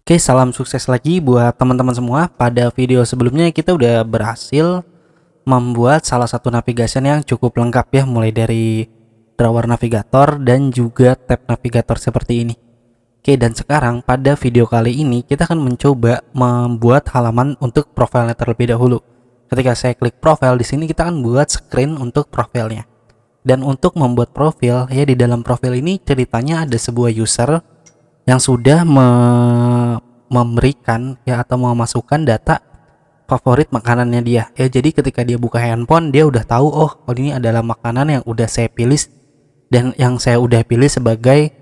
Oke, salam sukses lagi buat teman-teman semua. Pada video sebelumnya kita udah berhasil membuat salah satu navigation yang cukup lengkap ya, mulai dari drawer navigator dan juga tab navigator seperti ini. Oke, dan sekarang pada video kali ini kita akan mencoba membuat halaman untuk profilnya terlebih dahulu. Ketika saya klik profile di sini kita akan buat screen untuk profilnya. Dan untuk membuat profil ya, di dalam profil ini ceritanya ada sebuah user yang sudah memberikan ya atau memasukkan data favorit makanannya dia ya. Jadi ketika dia buka handphone dia udah tahu, oh ini adalah makanan yang udah saya pilih dan yang saya udah pilih sebagai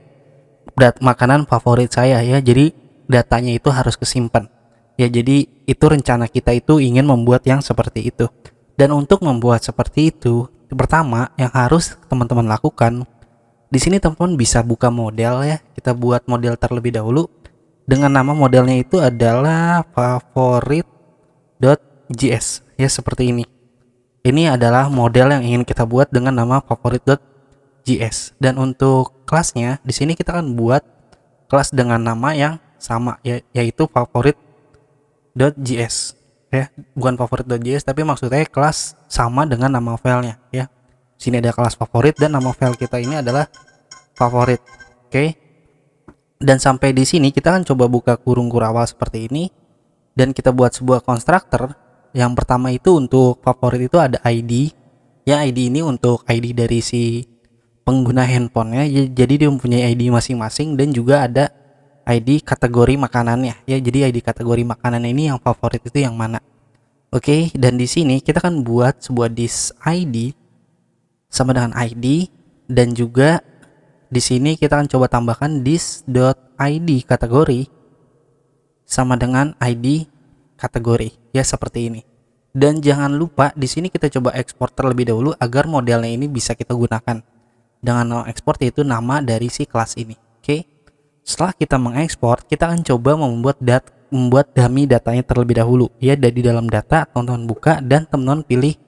makanan favorit saya ya. Jadi datanya itu harus kesimpan ya. Jadi itu rencana kita itu ingin membuat yang seperti itu. Dan untuk membuat seperti itu, pertama yang harus teman-teman lakukan di sini, teman-teman bisa buka model ya. Kita buat model terlebih dahulu dengan nama modelnya itu adalah favorit.js ya, seperti ini. Ini adalah model yang ingin kita buat dengan nama favorit.js. Dan untuk kelasnya di sini kita akan buat kelas dengan nama yang sama ya, yaitu favorit.js ya, bukan favorit.js tapi maksudnya kelas sama dengan nama filenya ya. Sini ada kelas favorit dan nama file kita ini adalah favorit. Oke. Dan sampai di sini kita akan coba buka kurung kurawal seperti ini dan kita buat sebuah konstruktor. Yang pertama itu untuk favorit itu ada ID. Ya, ID ini untuk ID dari si pengguna handphonenya. Jadi dia mempunyai ID masing-masing dan juga ada ID kategori makanannya. Ya, jadi ID kategori makanan ini yang favorit itu yang mana. Oke, dan di sini kita akan buat sebuah dis ID sama dengan ID, dan juga di sini kita akan coba tambahkan this.id kategori sama dengan ID kategori ya, seperti ini. Dan jangan lupa di sini kita coba ekspor terlebih dahulu agar modelnya ini bisa kita gunakan dengan nama ekspor, yaitu nama dari si kelas ini. Oke. Setelah kita mengekspor, kita akan coba membuat dummy datanya terlebih dahulu ya. Dari dalam data teman-teman buka dan teman-teman pilih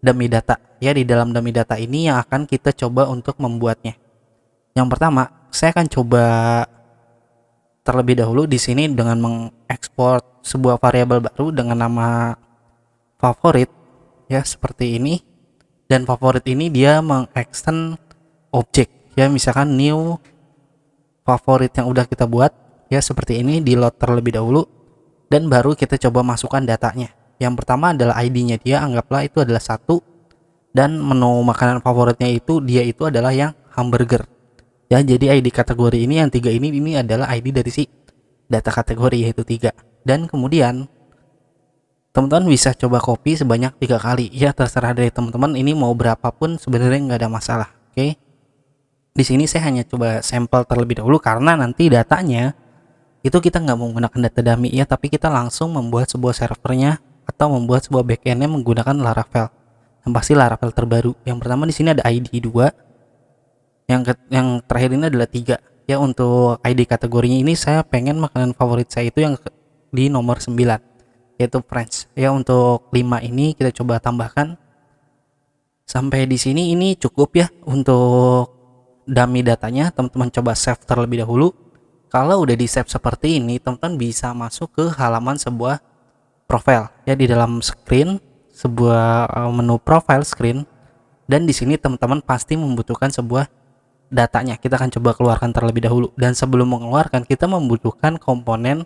dummy data ya. Di dalam dummy data ini yang akan kita coba untuk membuatnya. Yang pertama, saya akan coba terlebih dahulu di sini dengan mengekspor sebuah variabel baru dengan nama favorit ya, seperti ini. Dan favorit ini dia mengextend objek ya, misalkan new favorit yang udah kita buat ya, seperti ini, di load terlebih dahulu dan baru kita coba masukkan datanya. Yang pertama adalah ID-nya dia, anggaplah itu adalah 1, dan menu makanan favoritnya itu dia itu adalah yang hamburger ya. Jadi ID kategori ini yang 3 ini adalah ID dari si data kategori, yaitu 3. Dan kemudian teman-teman bisa coba copy sebanyak 3 kali ya, terserah dari teman-teman, ini mau berapapun sebenarnya nggak ada masalah. Oke. Di sini saya hanya coba sampel terlebih dahulu karena nanti datanya itu kita nggak menggunakan data dummy ya, tapi kita langsung membuat sebuah servernya atau membuat sebuah backendnya menggunakan Laravel. Yang pasti Laravel terbaru. Yang pertama di sini ada ID 2. Yang terakhir ini adalah 3. Ya, untuk ID kategorinya ini saya pengen makanan favorit saya itu yang di nomor 9, yaitu French. Ya, untuk 5 ini kita coba tambahkan. Sampai di sini ini cukup ya untuk dummy datanya. Teman-teman coba save terlebih dahulu. Kalau udah di save seperti ini, teman-teman bisa masuk ke halaman sebuah profile ya. Di dalam screen sebuah menu profile screen, dan di sini teman-teman pasti membutuhkan sebuah datanya. Kita akan coba keluarkan terlebih dahulu, dan sebelum mengeluarkan kita membutuhkan komponen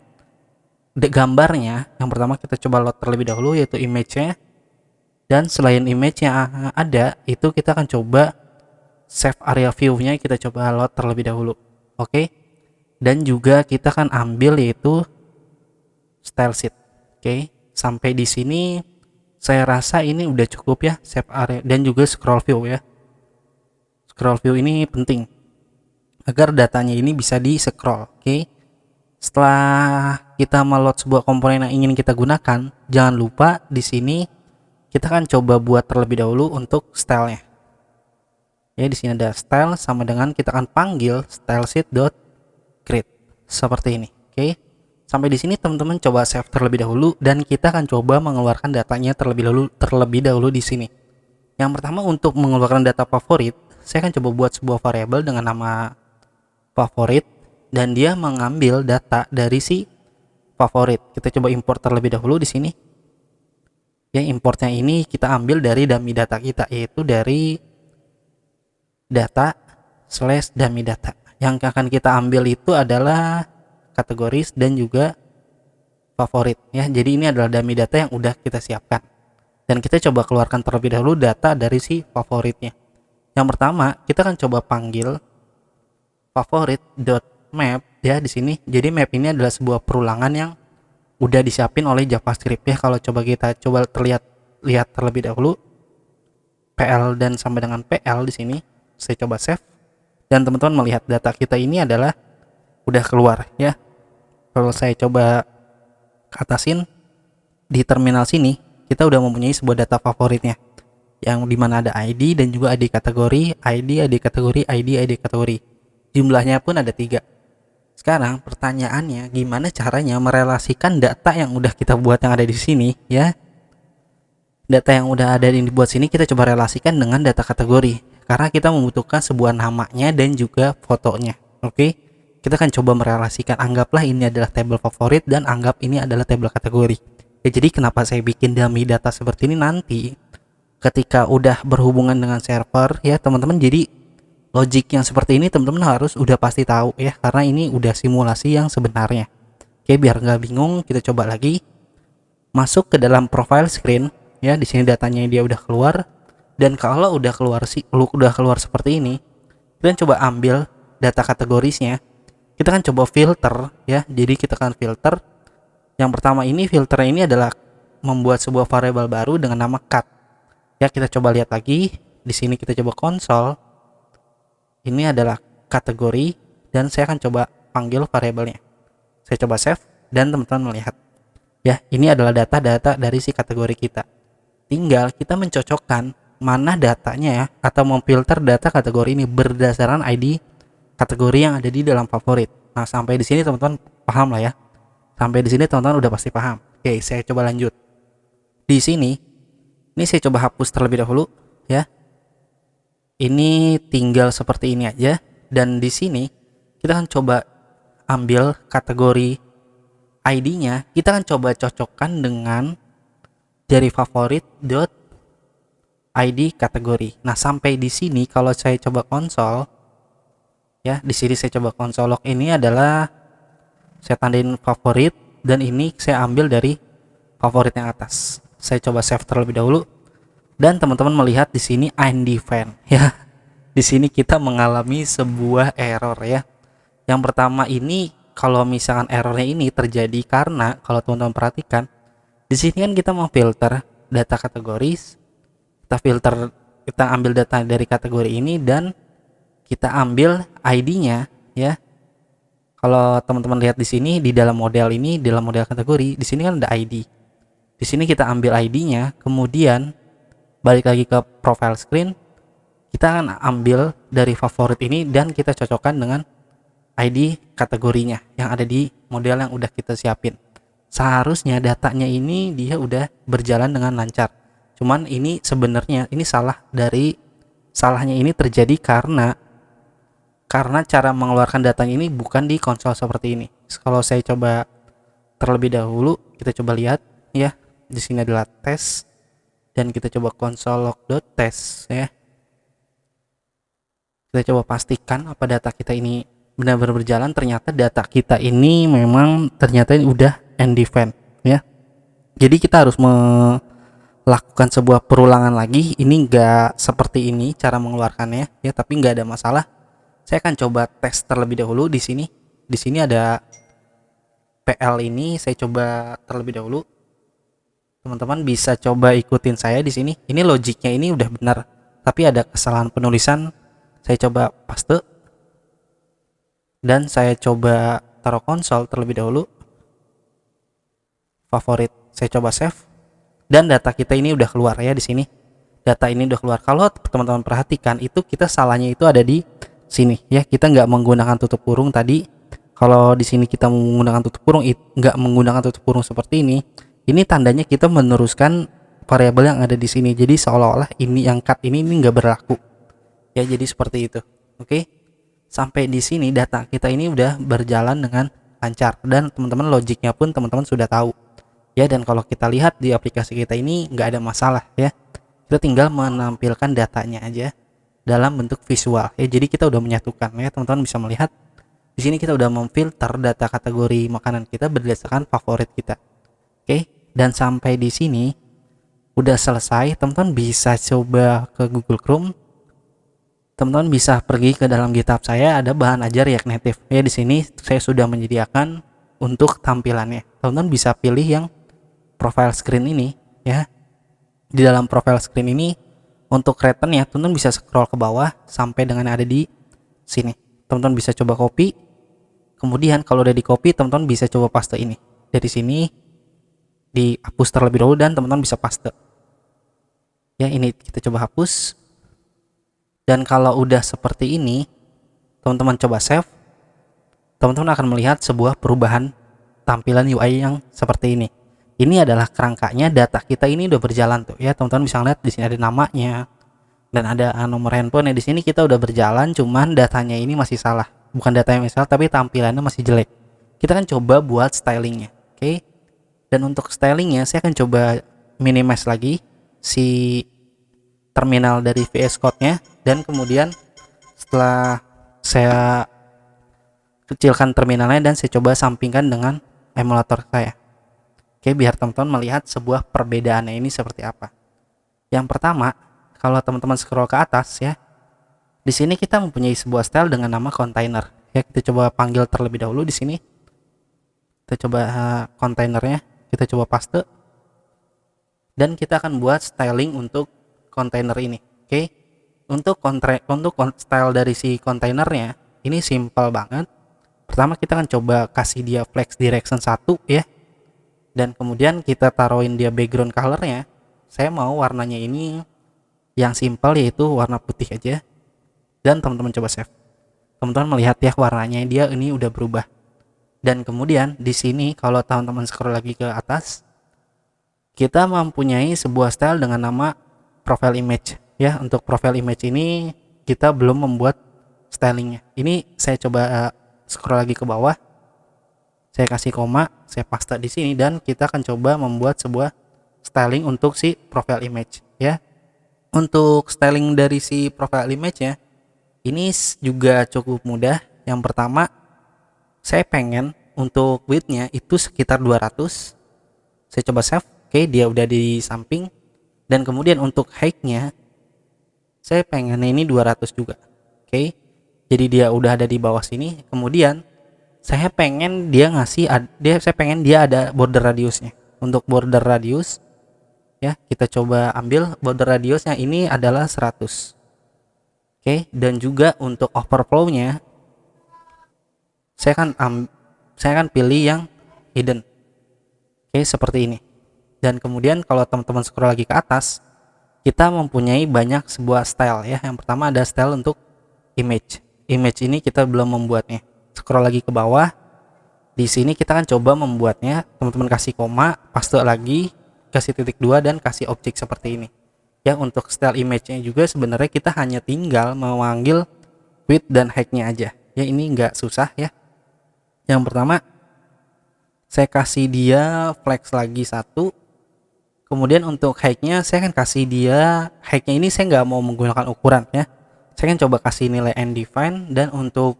gambarnya. Yang pertama kita coba load terlebih dahulu, yaitu image-nya. Dan selain image-nya ada, itu kita akan coba save area view-nya, kita coba load terlebih dahulu. Oke. Dan juga kita akan ambil yaitu style sheet. Oke. Sampai di sini saya rasa ini udah cukup ya, save area dan juga scroll view ya. Scroll view ini penting agar datanya ini bisa di scroll. Oke. Setelah kita meload sebuah komponen yang ingin kita gunakan, jangan lupa di sini kita akan coba buat terlebih dahulu untuk stylenya. Ya, di sini ada style sama dengan kita akan panggil stylesheet.create seperti ini. Oke. Sampai di sini teman-teman coba save terlebih dahulu dan kita akan coba mengeluarkan datanya terlebih dahulu di sini. Yang pertama, untuk mengeluarkan data favorit, saya akan coba buat sebuah variabel dengan nama favorit dan dia mengambil data dari si favorit. Kita coba import terlebih dahulu di sini. Ya, importnya ini kita ambil dari dummy data kita, yaitu dari data / dummy data. Yang akan kita ambil itu adalah kategoris dan juga favorit ya. Jadi ini adalah dummy data yang udah kita siapkan. Dan kita coba keluarkan terlebih dahulu data dari si favoritnya. Yang pertama, kita akan coba panggil favorit.map ya di sini. Jadi map ini adalah sebuah perulangan yang udah disiapin oleh JavaScript ya. Kalau kita coba lihat terlebih dahulu PL dan sampai dengan PL di sini. Saya coba save dan teman-teman melihat data kita ini adalah udah keluar ya. Kalau saya coba atasin di terminal sini, kita udah mempunyai sebuah data favoritnya yang dimana ada ID dan juga ID kategori, ID kategori, ID kategori. Jumlahnya pun ada 3. Sekarang pertanyaannya, gimana caranya merelasikan data yang udah kita buat yang ada di sini ya? Data yang udah ada dibuat sini kita coba relasikan dengan data kategori, karena kita membutuhkan sebuah namanya dan juga fotonya. Oke, kita akan coba merelasikan. Anggaplah ini adalah tabel favorit dan anggap ini adalah tabel kategori ya. Jadi kenapa saya bikin dummy data seperti ini, nanti ketika udah berhubungan dengan server ya teman-teman, jadi logik yang seperti ini teman-teman harus udah pasti tahu ya, karena ini udah simulasi yang sebenarnya. Oke, biar nggak bingung, kita coba lagi masuk ke dalam profile screen ya. Di sini datanya dia udah keluar, dan kalau udah keluar seperti ini, kita coba ambil data kategorisnya. Kita kan coba filter ya. Jadi kita akan filter. Yang pertama ini, filternya ini adalah membuat sebuah variabel baru dengan nama cut ya. Kita coba lihat lagi di sini, kita coba konsol. Ini adalah kategori dan saya akan coba panggil variabelnya. Saya coba save dan teman-teman melihat ya, ini adalah data-data dari si kategori kita. Tinggal kita mencocokkan mana datanya ya, atau memfilter data kategori ini berdasarkan ID kategori yang ada di dalam favorit. Nah, sampai di sini teman-teman paham lah ya. Sampai di sini teman-teman udah pasti paham. Oke, saya coba lanjut. Di sini, ini saya coba hapus terlebih dahulu ya. Ini tinggal seperti ini aja, dan di sini kita akan coba ambil kategori ID-nya, kita akan coba cocokkan dengan dari favorit dot ID kategori. Nah, sampai di sini kalau saya coba konsol ya, di sini saya coba konsol log, ini adalah saya tandain favorit dan ini saya ambil dari favorit yang atas. Saya coba save terlebih dahulu dan teman-teman melihat di sini undefined ya. Di sini kita mengalami sebuah error ya. Yang pertama ini, kalau misalkan errornya ini terjadi karena kalau teman-teman perhatikan di sini kan kita mau filter data kategoris, kita ambil data dari kategori ini dan kita ambil ID-nya ya. Kalau teman-teman lihat di sini di dalam model ini, dalam model kategori, di sini kan ada ID. Di sini kita ambil ID-nya, kemudian balik lagi ke profile screen, kita akan ambil dari favorit ini dan kita cocokkan dengan ID kategorinya yang ada di model yang udah kita siapin. Seharusnya datanya ini dia udah berjalan dengan lancar. Cuman ini sebenarnya ini salahnya ini terjadi karena cara mengeluarkan datanya ini bukan di konsol seperti ini. Kalau saya coba terlebih dahulu, kita coba lihat ya. Di sini adalah tes dan kita coba console log.test ya. Kita coba pastikan apa data kita ini benar-benar berjalan. Ternyata data kita ini memang ternyata ini udah undefined ya. Jadi kita harus melakukan sebuah perulangan lagi. Ini enggak seperti ini cara mengeluarkannya ya, tapi enggak ada masalah. Saya akan coba tes terlebih dahulu di sini. Di sini ada PL ini, saya coba terlebih dahulu. Teman-teman bisa coba ikutin saya di sini. Ini logiknya ini udah benar, tapi ada kesalahan penulisan. Saya coba paste dan saya coba taruh konsol terlebih dahulu. Favorit, saya coba save dan data kita ini udah keluar ya di sini. Data ini udah keluar. Kalau teman-teman perhatikan itu kita salahnya itu ada di sini ya, kita nggak menggunakan tutup kurung tadi. Kalau di sini kita menggunakan tutup kurung, nggak menggunakan tutup kurung seperti ini tandanya kita meneruskan variabel yang ada di sini. Jadi seolah-olah ini yang cut ini nggak berlaku ya, jadi seperti itu. Oke, sampai di sini data kita ini udah berjalan dengan lancar, dan teman-teman logiknya pun teman-teman sudah tahu ya. Dan kalau kita lihat di aplikasi kita ini nggak ada masalah ya, kita tinggal menampilkan datanya aja dalam bentuk visual ya. Jadi kita udah menyatukan ya, teman-teman bisa melihat di sini kita udah memfilter data kategori makanan kita berdasarkan favorit kita. Oke, dan sampai di sini udah selesai. Teman-teman bisa coba ke Google Chrome, teman-teman bisa pergi ke dalam GitHub saya, ada bahan ajar React Native ya. Di sini saya sudah menyediakan untuk tampilannya. Teman-teman bisa pilih yang profile screen ini ya. Di dalam profile screen ini untuk return ya, teman-teman bisa scroll ke bawah sampai dengan ada di sini. Teman-teman bisa coba copy, kemudian kalau udah di copy teman-teman bisa coba paste ini. Dari sini dihapus terlebih dahulu dan teman-teman bisa paste ya. Ini kita coba hapus, dan kalau udah seperti ini teman-teman coba save, teman-teman akan melihat sebuah perubahan tampilan UI yang seperti ini. Ini adalah kerangkanya data kita ini udah berjalan tuh ya. Teman-teman bisa lihat di sini ada namanya dan ada nomor handphone ya. Di sini kita udah berjalan, cuman datanya ini masih salah. Bukan data yang salah, tapi tampilannya masih jelek. Kita akan coba buat stylingnya. Oke. Dan untuk stylingnya saya akan coba minimize lagi si terminal dari VS Code-nya, dan kemudian setelah saya kecilkan terminalnya dan saya coba sampingkan dengan emulator saya. Oke, biar teman-teman melihat sebuah perbedaannya ini seperti apa. Yang pertama, kalau teman-teman scroll ke atas ya, di sini kita mempunyai sebuah style dengan nama container ya. Kita coba panggil terlebih dahulu di sini. Kita coba kontainernya, kita coba paste, dan kita akan buat styling untuk kontainer ini. Oke, untuk style dari si kontainernya ini simple banget. Pertama kita akan coba kasih dia flex direction 1 ya, dan kemudian kita taruhin dia background colornya. Saya mau warnanya ini yang simple, yaitu warna putih aja, dan teman-teman coba save. Teman-teman melihat ya warnanya dia ini udah berubah. Dan kemudian di sini kalau teman-teman scroll lagi ke atas, kita mempunyai sebuah style dengan nama profile image ya. Untuk profile image ini kita belum membuat stylingnya. Ini saya coba scroll lagi ke bawah, saya kasih koma, saya paste di sini, dan kita akan coba membuat sebuah styling untuk si profile image ya. Untuk styling dari si profile image nya ini juga cukup mudah. Yang pertama, saya pengen untuk width-nya itu sekitar 200. Saya coba save. Oke, dia udah di samping. Dan kemudian untuk height-nya saya pengen ini 200 juga. Oke, jadi dia udah ada di bawah sini. Kemudian saya pengen dia saya pengen dia ada border radiusnya. Untuk border radius ya, kita coba ambil border radiusnya ini adalah 100. Oke, dan juga untuk overflow-nya saya akan pilih yang hidden. Oke, seperti ini. Dan kemudian kalau teman-teman scroll lagi ke atas, kita mempunyai banyak sebuah style ya. Yang pertama ada style untuk image. Image ini kita belum membuatnya. Scroll lagi ke bawah. Di sini kita akan coba membuatnya. Teman-teman kasih koma, paste lagi, kasih titik 2, dan kasih objek seperti ini. Ya, untuk style image-nya juga sebenarnya kita hanya tinggal memanggil width dan height-nya aja. Ya, ini nggak susah ya. Yang pertama saya kasih dia flex lagi 1. Kemudian untuk height-nya saya akan kasih dia, height-nya ini saya nggak mau menggunakan ukuran ya. Saya akan coba kasih nilai undefined, dan untuk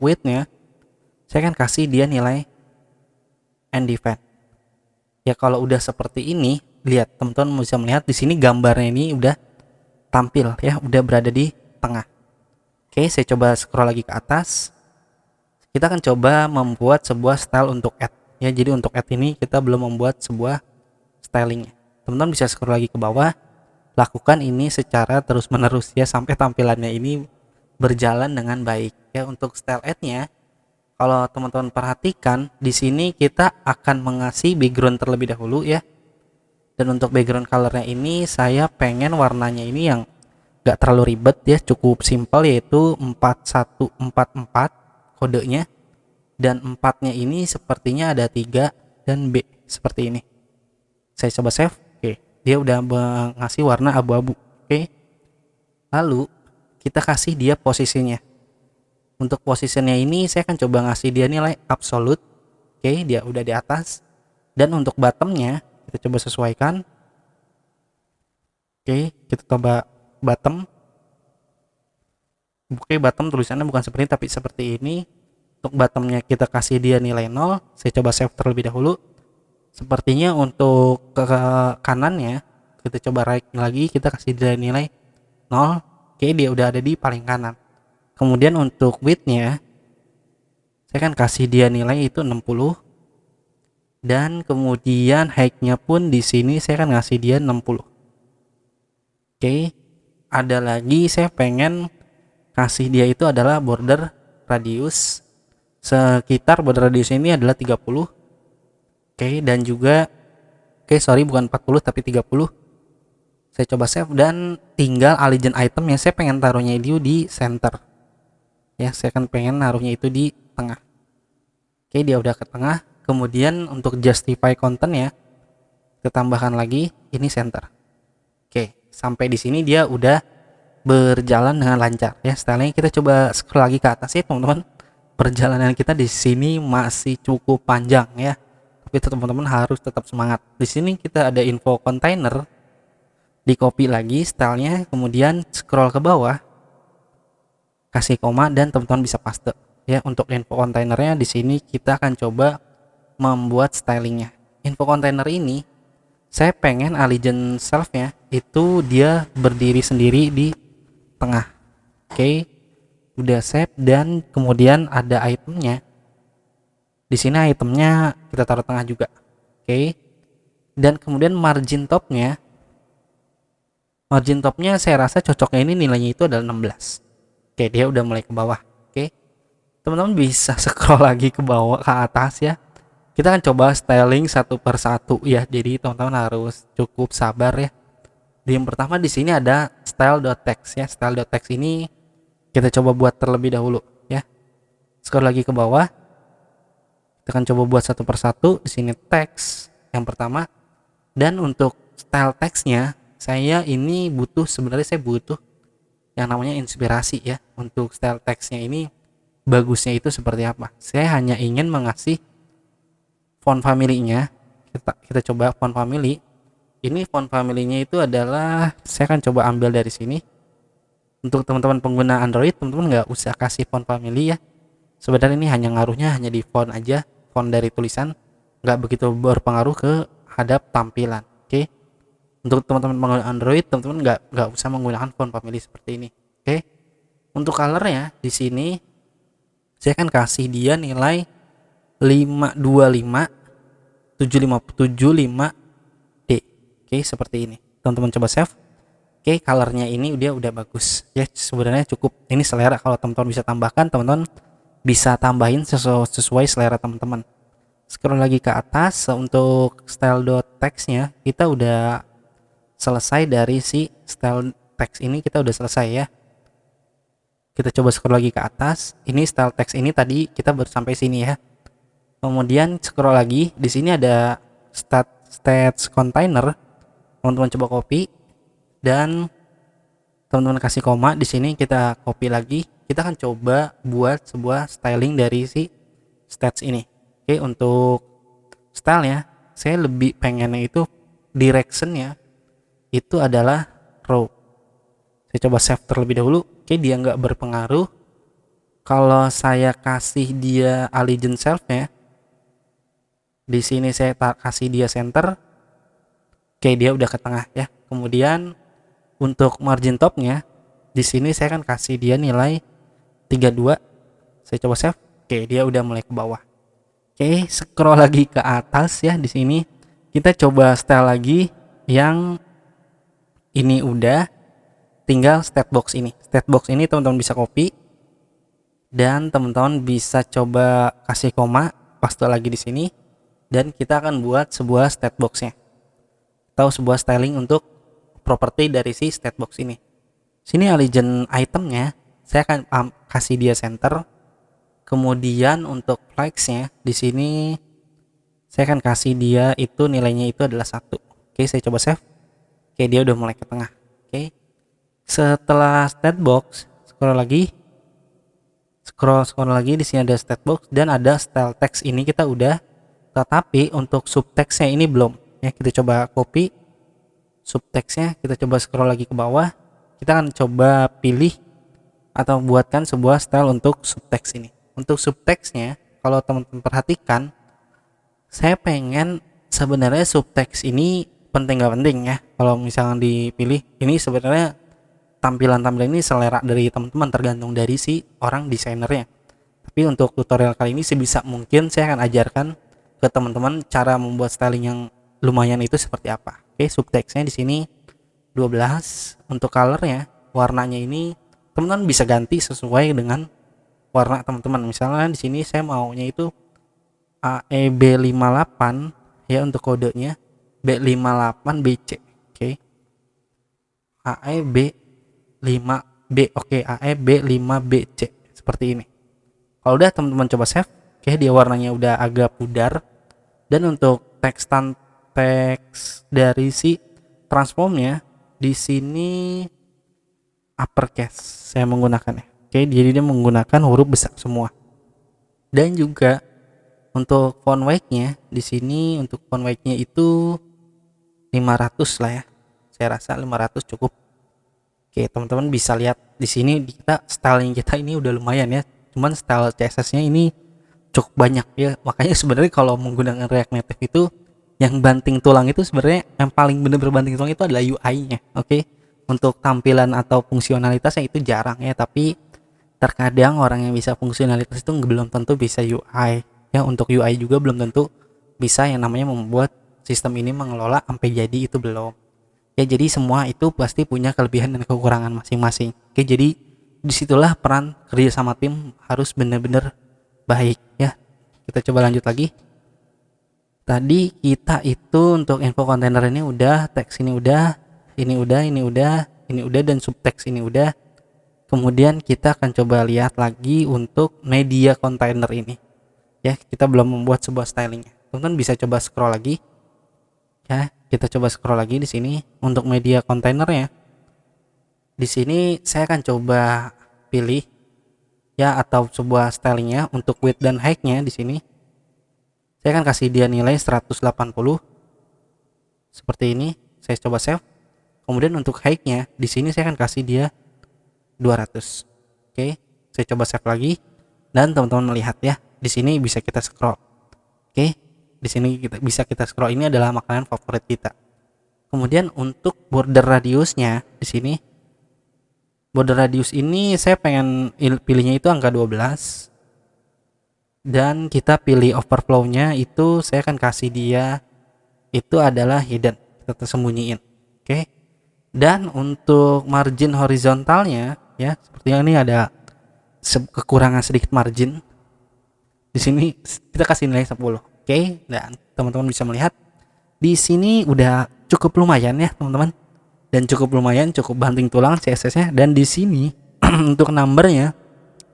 width-nya saya akan kasih dia nilai undefined. Ya, kalau udah seperti ini, lihat teman-teman bisa melihat di sini gambarnya ini udah tampil ya, udah berada di tengah. Oke, saya coba scroll lagi ke atas. Kita akan coba membuat sebuah style untuk add ya. Jadi untuk add ini kita belum membuat sebuah stylingnya. Teman-teman bisa scroll lagi ke bawah, lakukan ini secara terus menerus ya sampai tampilannya ini berjalan dengan baik ya. Untuk style add-nya, kalau teman-teman perhatikan di sini kita akan mengasih background terlebih dahulu ya. Dan untuk background colornya ini saya pengen warnanya ini yang gak terlalu ribet ya, cukup simple, yaitu 4144 kodenya, dan 4-nya ini sepertinya ada 3 dan B seperti ini. Saya coba save. Oke, dia udah ngasih warna abu-abu. Oke, lalu kita kasih dia posisinya. Untuk positionnya ini saya akan coba ngasih dia nilai absolute. Oke, dia udah di atas. Dan untuk bottomnya kita coba sesuaikan. Oke, kita coba bottom. Oke, bottom tulisannya bukan seperti ini tapi seperti ini. Untuk bottomnya kita kasih dia nilai 0. Saya coba save terlebih dahulu. Sepertinya untuk ke kanannya kita coba right lagi, kita kasih dia nilai 0. Oke, dia udah ada di paling kanan. Kemudian untuk widthnya saya akan kasih dia nilai itu 60. Dan kemudian height-nya pun di sini saya akan ngasih dia 60. Oke, ada lagi saya pengen kasih dia itu adalah border radius. Sekitar border radius ini adalah 30. Oke, dan juga sorry bukan 40 tapi 30. Saya coba save dan tinggal allegiance item yang saya pengen taruhnya itu di center. Ya, saya akan pengen naruhnya itu di tengah. Oke, dia udah ke tengah. Kemudian untuk justify content ya, kita tambahkan lagi ini center. Oke, sampai di sini dia udah berjalan dengan lancar ya. Stylenya kita coba scroll lagi ke atas ya teman-teman. Perjalanan kita di sini masih cukup panjang ya. Tapi teman-teman harus tetap semangat. Di sini kita ada info container. Di copy lagi stylenya, kemudian scroll ke bawah. Kasih koma dan teman-teman bisa paste ya. Untuk info kontainernya di sini kita akan coba membuat stylingnya. Info kontainer ini saya pengen allegiance self-nya itu dia berdiri sendiri di tengah. Oke, udah save dan kemudian ada itemnya. Di sini itemnya kita taruh tengah juga. Oke, dan kemudian margin topnya saya rasa cocoknya ini nilainya itu adalah 16. Oke, dia udah mulai ke bawah. Oke, teman-teman bisa scroll lagi ke bawah ke atas ya. Kita akan coba styling satu per satu ya. Jadi teman-teman harus cukup sabar ya. Yang pertama di sini ada style.text ya. Style.text ini kita coba buat terlebih dahulu ya. Scroll lagi ke bawah. Kita akan coba buat satu per satu. Di sini text yang pertama. Dan untuk style textnya saya butuh yang namanya inspirasi ya. Untuk style textnya ini bagusnya itu seperti apa. Saya hanya ingin mengasih font family-nya. Kita coba font family. Ini font family-nya itu adalah saya akan coba ambil dari sini. Untuk teman-teman pengguna Android, teman-teman nggak usah kasih font family ya. Sebenarnya ini hanya ngaruhnya hanya di font aja, font dari tulisan, nggak begitu berpengaruh ke hadap tampilan. Oke. Untuk teman-teman pengguna Android, teman-teman nggak usah menggunakan font family seperti ini. Oke. Untuk colornya di sini saya akan kasih dia nilai 525 7575D. Oke, seperti ini. Teman-teman coba save. Oke, colornya ini udah bagus. Ya, sebenarnya cukup. Ini selera, kalau teman-teman bisa tambahkan, teman-teman bisa tambahin sesuai selera teman-teman. Scroll lagi ke atas. Untuk style.text-nya kita udah selesai dari si style text ini, kita udah selesai ya. Kita coba scroll lagi ke atas. Ini style text ini tadi kita baru sampai sini ya. Kemudian scroll lagi, di sini ada stats container. Teman-teman coba copy dan teman-teman kasih koma. Di sini kita copy lagi. Kita akan coba buat sebuah styling dari si stats ini. Oke, untuk style ya, saya lebih pengennya itu directionnya itu adalah row. Saya coba save terlebih dahulu. Oke, dia nggak berpengaruh. Kalau saya kasih dia allegiance self-nya, di sini saya kasih dia center. Oke, dia udah ke tengah ya. Kemudian untuk margin topnya di sini saya akan kasih dia nilai 32. Saya coba save. Oke, dia udah mulai ke bawah. Oke, scroll lagi ke atas ya. Di sini kita coba style lagi yang ini udah, tinggal stat box ini. Stat box ini teman-teman bisa copy dan teman-teman bisa coba kasih koma, paste lagi di sini. Dan kita akan buat sebuah stat box-nya atau sebuah styling untuk properti dari si stat box ini. Sini allegiance itemnya saya akan kasih dia center. Kemudian untuk flags-nya di sini saya akan kasih dia itu nilainya itu adalah 1. Oke, saya coba save. Oke, dia udah mulai ke tengah. Oke. Setelah stat box, scroll lagi. Scroll lagi, di sini ada state box dan ada style text, ini kita udah. Tetapi untuk subtextnya ini belum ya. Kita coba copy subtextnya, kita coba scroll lagi ke bawah, kita akan coba pilih atau buatkan sebuah style untuk subtext ini. Untuk subtextnya, kalau teman-teman perhatikan, saya pengen sebenarnya subtext ini penting gak penting ya. Kalau misalnya dipilih, ini sebenarnya tampilan-tampilan ini selera dari teman-teman, tergantung dari si orang desainernya. Tapi untuk tutorial kali ini sebisa mungkin saya akan ajarkan ke teman-teman cara membuat styling yang lumayan itu seperti apa. Oke, subtextnya di sini 12. Untuk colornya, warnanya ini teman-teman bisa ganti sesuai dengan warna teman-teman. Misalnya di sini saya maunya itu AEB58 ya untuk kodenya, B58BC. Oke. AEB5B. Oke, AEB5BC seperti ini. Kalau udah teman-teman coba save, oke, dia warnanya udah agak pudar. Dan untuk teks dari si transformnya di sini uppercase saya menggunakannya. Oke, jadi dia menggunakan huruf besar semua. Dan juga untuk font weight-nya di sini, untuk font weight-nya itu 500 lah ya. Saya rasa 500 cukup. Oke, teman-teman bisa lihat di sini kita styling kita ini udah lumayan ya. Cuman style CSS-nya ini cukup banyak ya. Makanya sebenarnya kalau menggunakan React Native itu yang banting tulang itu sebenarnya yang paling benar-benar banting tulang itu adalah UI-nya. Oke. Untuk tampilan atau fungsionalitasnya itu jarang ya, tapi terkadang orang yang bisa fungsionalitas itu belum tentu bisa UI. Ya, untuk UI juga belum tentu bisa yang namanya membuat sistem ini mengelola sampai jadi, itu belum. Ya, jadi semua itu pasti punya kelebihan dan kekurangan masing-masing. Oke, jadi disitulah peran kerja sama tim harus benar-benar baik ya. Kita coba lanjut lagi. Tadi kita itu untuk info kontainer ini udah, teks ini udah, ini udah, dan subtext ini udah. Kemudian kita akan coba lihat lagi untuk media kontainer ini. Ya, kita belum membuat sebuah stylingnya. Teman-teman bisa coba scroll lagi. Ya, kita coba scroll lagi di sini untuk media kontainernya. Di sini saya akan coba pilih ya, atau sebuah stylingnya untuk width dan height-nya di sini. Saya akan kasih dia nilai 180 seperti ini. Saya coba save. Kemudian untuk height-nya di sini saya akan kasih dia 200. Oke, saya coba save lagi dan teman-teman melihat ya, di sini bisa kita scroll. Oke, di sini bisa kita scroll. Ini adalah makanan favorit kita. Kemudian untuk border radiusnya di sini, border radius ini saya pengen pilihnya itu angka 12. Dan kita pilih overflow-nya itu saya akan kasih dia itu adalah hidden, kita tersembunyiin. Oke. Dan untuk margin horizontalnya ya, sepertinya ini ada kekurangan sedikit margin. Di sini kita kasih nilai 10. Oke, dan teman-teman bisa melihat di sini udah cukup lumayan ya, teman-teman. Dan cukup lumayan, cukup banting tulang CSS-nya. Dan di sini untuk numbernya,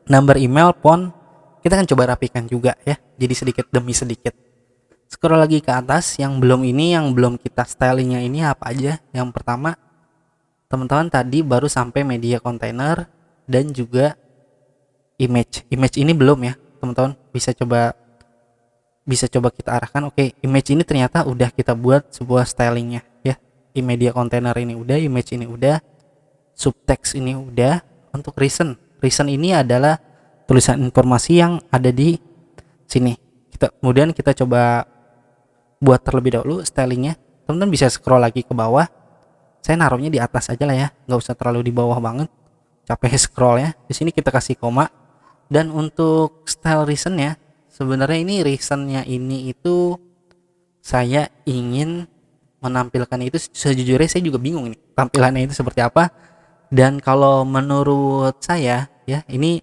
number email, phone, kita akan coba rapikan juga ya. Jadi sedikit demi sedikit. Scroll lagi ke atas, yang belum kita stylingnya ini apa aja. Yang pertama, teman-teman tadi baru sampai media container dan juga image. Image ini belum ya, teman-teman. Bisa coba kita arahkan. Oke, image ini ternyata udah kita buat sebuah stylingnya ya. Di media container ini udah, image ini udah, subtext ini udah. Untuk reason ini adalah tulisan informasi yang ada di sini. Kemudian kita coba buat terlebih dahulu stylingnya. Teman-teman bisa scroll lagi ke bawah. Saya naruhnya di atas aja lah ya, nggak usah terlalu di bawah banget. Capek scroll ya. Di sini kita kasih koma. Dan untuk style reasonnya, sebenarnya ini reasonnya ini itu saya ingin menampilkan itu, sejujurnya saya juga bingung ini tampilannya itu seperti apa. Dan kalau menurut saya ya, ini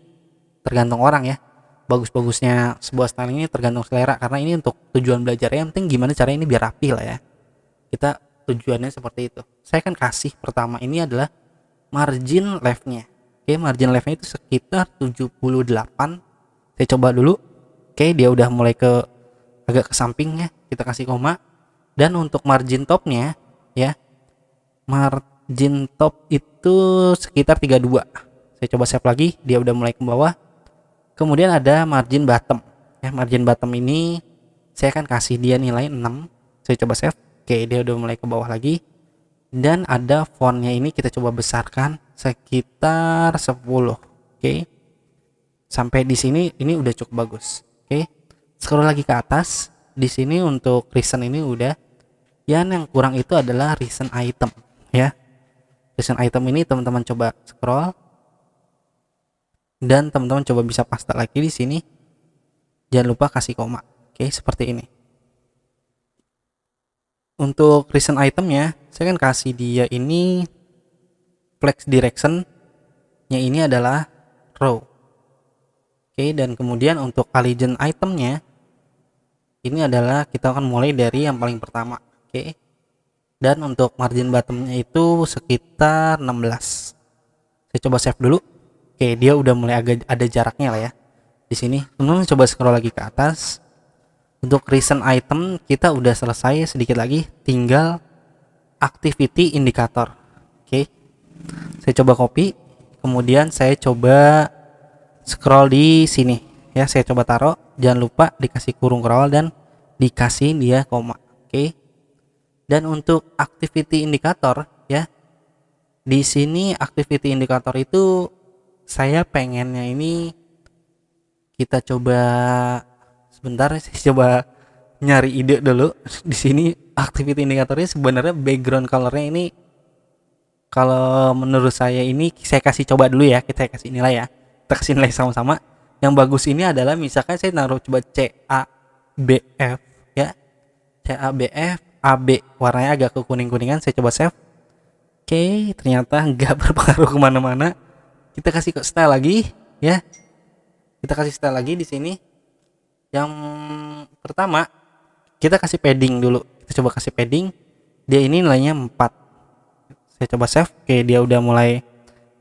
tergantung orang ya, bagus-bagusnya sebuah styling ini tergantung selera, karena ini untuk tujuan belajar. Yang penting gimana caranya ini biar rapi lah ya, kita tujuannya seperti itu. Saya akan kasih pertama ini adalah margin leftnya. Oke, margin leftnya itu sekitar 78. Saya coba dulu. Oke, dia udah mulai agak ke sampingnya, kita kasih koma. Dan untuk margin topnya ya, margin top itu sekitar 32. Saya coba save lagi, dia udah mulai ke bawah. Kemudian ada margin bottom. Ya, margin bottom ini saya akan kasih dia nilai 6. Saya coba save. Oke, dia udah mulai ke bawah lagi. Dan ada fontnya ini kita coba besarkan sekitar 10. Oke. Sampai di sini ini udah cukup bagus. Oke. Scroll lagi ke atas. Di sini untuk recent ini udah. Yang kurang itu adalah recent item, ya. Recent item ini teman-teman coba scroll dan teman-teman coba bisa paste lagi di sini. Jangan lupa kasih koma. Oke, seperti ini. Untuk recent itemnya, saya akan kasih dia ini flex direction nya ini adalah row. Oke, dan kemudian untuk allegiance itemnya ini adalah kita akan mulai dari yang paling pertama. Oke. Dan untuk margin bottomnya itu sekitar 16. Saya coba save dulu. Oke, dia udah mulai agak ada jaraknya lah ya. Di sini, teman-teman coba scroll lagi ke atas. Untuk recent item kita udah selesai, sedikit lagi tinggal activity indicator. Oke. Saya coba copy, kemudian saya coba scroll di sini. Ya, saya coba taruh, jangan lupa dikasih kurung kawal dan dikasih dia koma. Oke. Dan untuk activity indicator ya, di sini activity indicator itu saya pengennya ini kita coba sebentar, saya coba nyari ide dulu. Di sini activity indikatornya sebenarnya background colornya ini kalau menurut saya ini saya kasih coba dulu ya, kita kasih nilai ya, kita kasih nilai sama-sama. Yang bagus ini adalah misalkan saya naruh coba CABF ya, CABF AB warnanya agak ke kuning-kuningan. Saya coba save. Oke, ternyata nggak berpengaruh kemana-mana. Kita kasih style lagi ya, kita kasih style lagi di sini. Yang pertama kita kasih padding dulu, kita coba kasih padding, dia ini nilainya 4. Saya coba save. Oke, dia udah mulai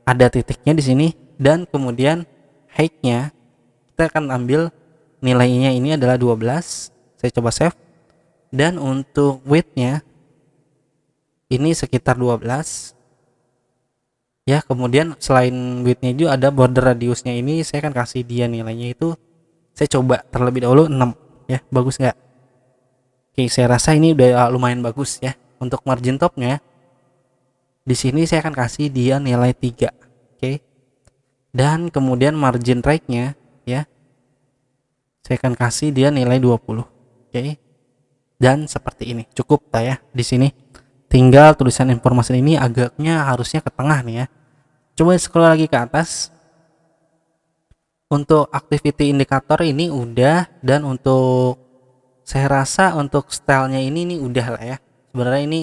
ada titiknya di sini. Dan kemudian height-nya kita akan ambil nilainya ini adalah 12. Saya coba save. Dan untuk width-nya ini sekitar 12 ya. Kemudian selain width-nya juga ada border radiusnya, ini saya akan kasih dia nilainya itu, saya coba terlebih dahulu 6 ya. Bagus nggak? Oke, saya rasa ini udah lumayan bagus ya. Untuk margin topnya di sini saya akan kasih dia nilai 3. Oke. Dan kemudian margin right-nya ya, saya akan kasih dia nilai 20. Oke. Dan seperti ini cukup lah ya. Di sini tinggal tulisan informasi ini agaknya harusnya ke tengah nih ya. Coba scroll lagi ke atas. Untuk activity indicator ini udah, dan untuk saya rasa untuk stylenya ini nih udah lah ya. Sebenarnya ini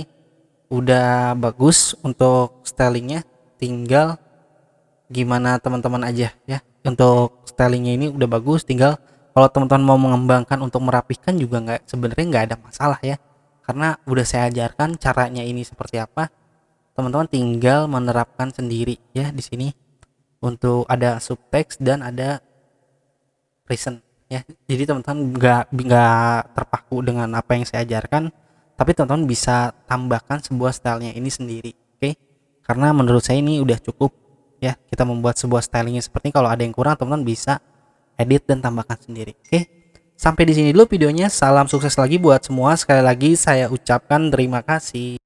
udah bagus untuk stylingnya, tinggal gimana teman-teman aja ya. Untuk stylingnya ini udah bagus, tinggal kalau teman-teman mau mengembangkan untuk merapihkan juga sebenarnya nggak ada masalah ya, karena udah saya ajarkan caranya ini seperti apa. Teman-teman tinggal menerapkan sendiri ya. Di sini untuk ada subtext dan ada present ya, jadi teman-teman nggak terpaku dengan apa yang saya ajarkan, tapi teman-teman bisa tambahkan sebuah stylenya ini sendiri. Oke, karena menurut saya ini udah cukup ya, kita membuat sebuah stylingnya seperti ini. Kalau ada yang kurang teman-teman bisa edit dan tambahkan sendiri. Oke, sampai di sini dulu videonya. Salam sukses lagi buat semua. Sekali lagi saya ucapkan terima kasih.